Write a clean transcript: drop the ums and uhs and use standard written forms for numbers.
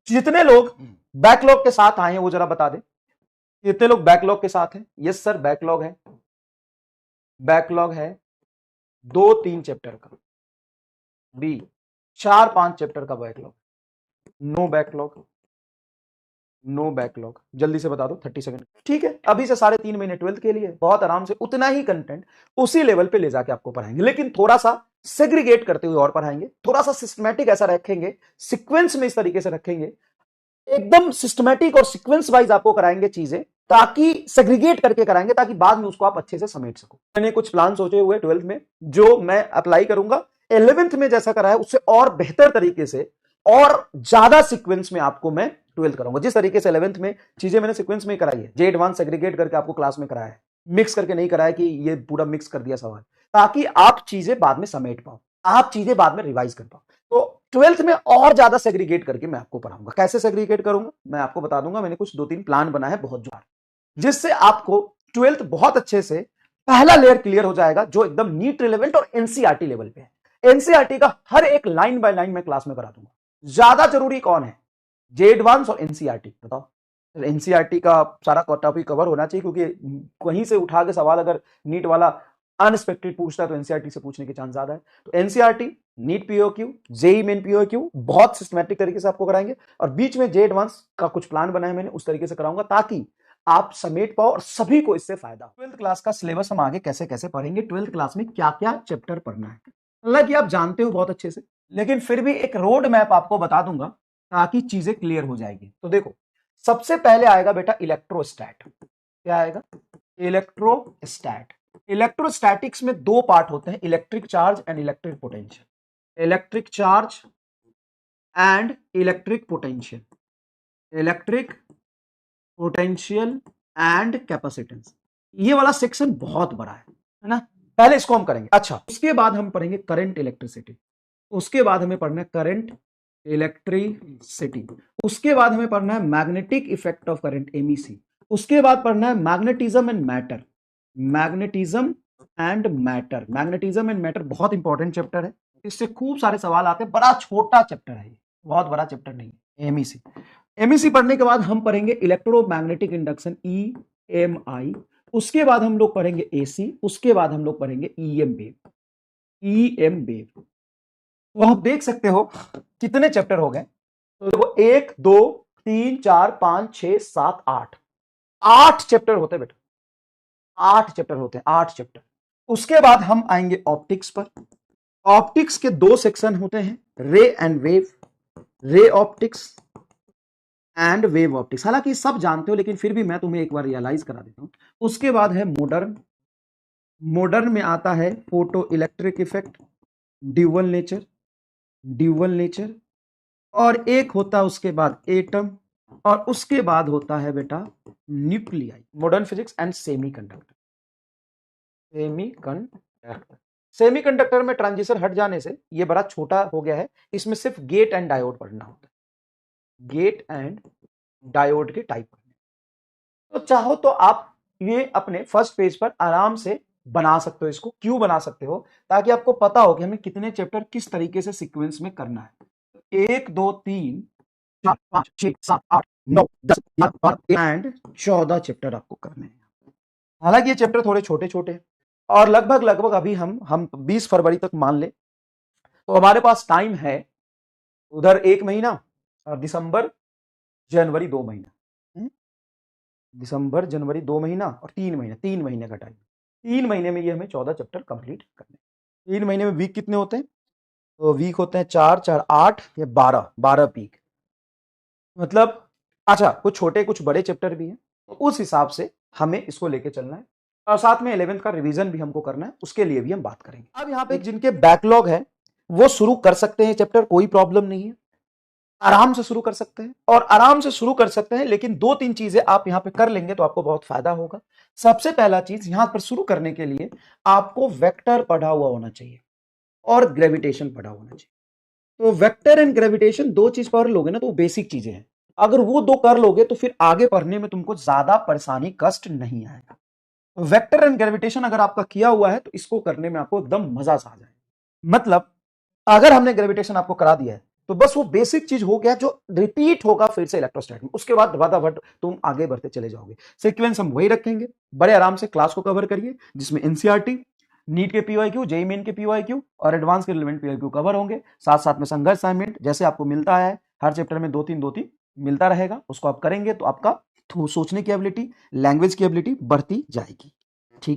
जितने लोग बैकलॉग के साथ आए हैं वो जरा बता दें, कितने लोग बैकलॉग के साथ हैं? यस सर, बैकलॉग है, बैकलॉग है 2-3 चैप्टर का, बी 4-5 चैप्टर का backlog. No backlog, no backlog, जल्दी से बता दो, 30 सेकंड। ठीक है, अभी से 3.5 महीने 12th के लिए बहुत आराम से उतना ही कंटेंट उसी लेवल पे ले जाके आपको पढ़ाएंगे, लेकिन थोड़ा सा सेग्रीगेट करते हुए और पढ़ाएंगे, थोड़ा सा सिस्टमैटिक ऐसा रखेंगे, सीक्वेंस में इस तरीके से रखेंगे, एकदम सिस्टमैटिक और सीक्वेंस वाइज आपको कराएंगे चीजें, ताकि सेग्रीगेट करके कराएंगे, ताकि बाद में उसको आप अच्छे से समेट सको। मैंने कुछ प्लान सोचे हुए 12th में जो मैं अप्लाई करूंगा, 11th में जैसा करा है उससे और बेहतर तरीके से और ज्यादा सीक्वेंस में आपको मैं 12th कराऊंगा। जिस तरीके से 11th में चीजें मैंने सीक्वेंस में कराई है, जे एडवांस सेग्रीगेट करके आपको क्लास में कराया है, मिक्स करके नहीं कराया कि ये पूरा मिक्स कर दिया सवाल, ताकि आप चीजें बाद में समेट पाओ, आप चीजें बाद में रिवाइज कर पाओ। तो 12th में और ज्यादा सेग्रीगेट करके मैं आपको पढ़ाऊंगा। कैसे सेग्रीगेट करूंगा मैं आपको बता दूंगा, मैंने कुछ 2-3 प्लान बना है बहुत जोर, जिससे आपको 12th बहुत अच्छे से पहला लेयर क्लियर हो जाएगा, जो एकदम नीट रिलेवेंट और एनसीईआरटी लेवल पे है। एनसीईआरटी का हर एक लाइन बाय लाइन मैं क्लास में करा दूंगा। ज्यादा जरूरी कौन है, जे एडवांस और एनसीईआरटी? बताओ। एनसीईआरटी का सारा टॉपिक कवर होना चाहिए, क्योंकि कहीं से उठा के सवाल अगर नीट वाला अनएक्सपेक्टेड पूछता है तो एनसीईआरटी से पूछने के चांस ज्यादा है। तो एनसीईआरटी, नीट पीओक्यू, जेईई मेन पीओक्यू बहुत सिस्टमैटिक तरीके से आपको कराएंगे, और बीच में जे एडवांस का कुछ प्लान बनाया मैंने, उस तरीके से कराऊंगा ताकि आप समेट पाओ और सभी को इससे फायदा हो। 12th क्लास का सिलेबस हम आगे कैसे कैसे पढ़ेंगे, 12th क्लास में क्या क्या चैप्टर पढ़ना है, हालांकि आप जानते हो बहुत अच्छे से, लेकिन फिर भी एक रोड मैप आपको बता दूंगा ताकि चीजें क्लियर हो जाएगी। तो देखो, सबसे पहले आएगा बेटा इलेक्ट्रोस्टैट। क्या आएगा? इलेक्ट्रोस्टैट। इलेक्ट्रोस्टैटिक्स में 2 पार्ट होते हैं, electric charge and electric potential. Electric charge and electric potential, electric potential and capacitance. ये वाला सेक्शन बहुत बड़ा है ना, पहले इसको हम करेंगे। अच्छा, उसके बाद हम पढ़ेंगे करंट इलेक्ट्रिसिटी, उसके बाद हमें पढ़ना है करंट इलेक्ट्रिसिटी, उसके बाद हमें पढ़ना है magnetic effect of current, MEC, उसके बाद पढ़ना है magnetism and matter, magnetism and matter. Magnetism and matter बहुत इंपॉर्टेंट चैप्टर है, इससे खूब सारे सवाल आते हैं, बड़ा छोटा चैप्टर है, बहुत बड़ा चैप्टर नहीं है। एमईसी, एमईसी पढ़ने के बाद हम पढ़ेंगे इलेक्ट्रोमैग्नेटिक इंडक्शन, ईएमआई, उसके बाद हम लोग पढ़ेंगे एसी, उसके बाद हम लोग पढ़ेंगे ईएम वेव, ईएम वेव। तो आप देख सकते हो कितने चैप्टर हो गए। तो देखो 1 2 3 4 5 6 7 8, 8 चैप्टर होते हैं बेटा, 8 चैप्टर होते हैं, 8 चैप्टर। उसके बाद हम आएंगे ऑप्टिक्स पर। ऑप्टिक्स के 2 सेक्शन होते हैं, रे and wave, ray optics and wave optics. हालांकि सब जानते हो, लेकिन फिर भी मैं तुम्हें एक बार रियलाइज करा देता हूं। उसके बाद है मॉडर्न, मॉडर्न में आता है photo electric effect, dual nature, dual nature, और एक होता है उसके बाद एटम, और उसके बाद होता है बेटा nuclei, modern physics and semiconductor. Semiconductor, semiconductor में ट्रांजिस्टर हट जाने से ये बड़ा छोटा हो गया है, इसमें सिर्फ गेट एंड डायोड पढ़ना होता है, गेट एंड डायोड के टाइप। तो चाहो तो आप ये अपने फर्स्ट पेज पर आराम से बना सकते हो। इसको क्यों बना सकते हो? ताकि आपको पता हो कि हमें कितने चैप्टर किस तरीके से सीक्वेंस में करना है। 1 2 3 4 5 6 7 8 9 10 11 12 एंड 14 चैप्टर आपको करने हैं। हालांकि ये चैप्टर थोड़े छोटे छोटे हैं, और लगभग लगभग अभी हम 20 फरवरी तक मान ले, तो हमारे पास टाइम है उधर 1 महीना, और दिसंबर जनवरी 2 महीना, दिसंबर जनवरी 2 महीना और 3 महीना, 3 महीने का टाइम। 3 महीने में ये हमें 14 चैप्टर कंप्लीट करने। 3 महीने में वीक कितने होते हैं? तो वीक होते हैं 4 4 8 या 12 वीक, मतलब अच्छा कुछ छोटे कुछ बड़े चैप्टर भी हैं, तो उस हिसाब से हमें इसको लेके चलना है। और साथ में 11th का रिवीजन भी हमको करना है, उसके लिए भी हम बात करेंगे। अब यहाँ पे जिनके बैकलॉग है वो शुरू कर सकते हैं चैप्टर, कोई प्रॉब्लम नहीं है, आराम से शुरू कर सकते हैं, और आराम से शुरू कर सकते हैं, लेकिन 2-3 चीजें आप यहां पे कर लेंगे तो आपको बहुत फायदा होगा। सबसे पहला चीज, यहां पर शुरू करने के लिए आपको वेक्टर पढ़ा हुआ होना चाहिए और ग्रेविटेशन पढ़ा होना चाहिए। तो वेक्टर एंड ग्रेविटेशन 2 चीज पढ़ लोगे ना, तो बेसिक चीजें हैं, अगर वो 2 कर लोगे तो फिर आगे पढ़ने में तुमको ज्यादा परेशानी, कष्ट नहीं आएगा। तो वेक्टर एंड ग्रेविटेशन अगर आपका किया हुआ है तो इसको करने में आपको एकदम मजा आ जाए। मतलब अगर हमने ग्रेविटेशन आपको करा दिया है तो बस वो बेसिक चीज हो गया जो रिपीट होगा फिर से इलेक्ट्रोस्टैट में, उसके बाद धबाधब तुम आगे बढ़ते चले जाओगे। सीक्वेंस हम वही रखेंगे, बड़े आराम से क्लास को कवर करिए, जिसमें एनसीईआरटी, नीट के पीवाईक्यू, जेईई मेन के पीवाईक्यू और एडवांस के रिलेवेंट पीवाईक्यू कवर होंगे। साथ साथ में संघर्ष असाइनमेंट जैसे आपको मिलता है हर चैप्टर में 2-3 मिलता रहेगा, उसको आप करेंगे तो आपका सोचने की एबिलिटी, लैंग्वेज की एबिलिटी बढ़ती जाएगी। ठीक है।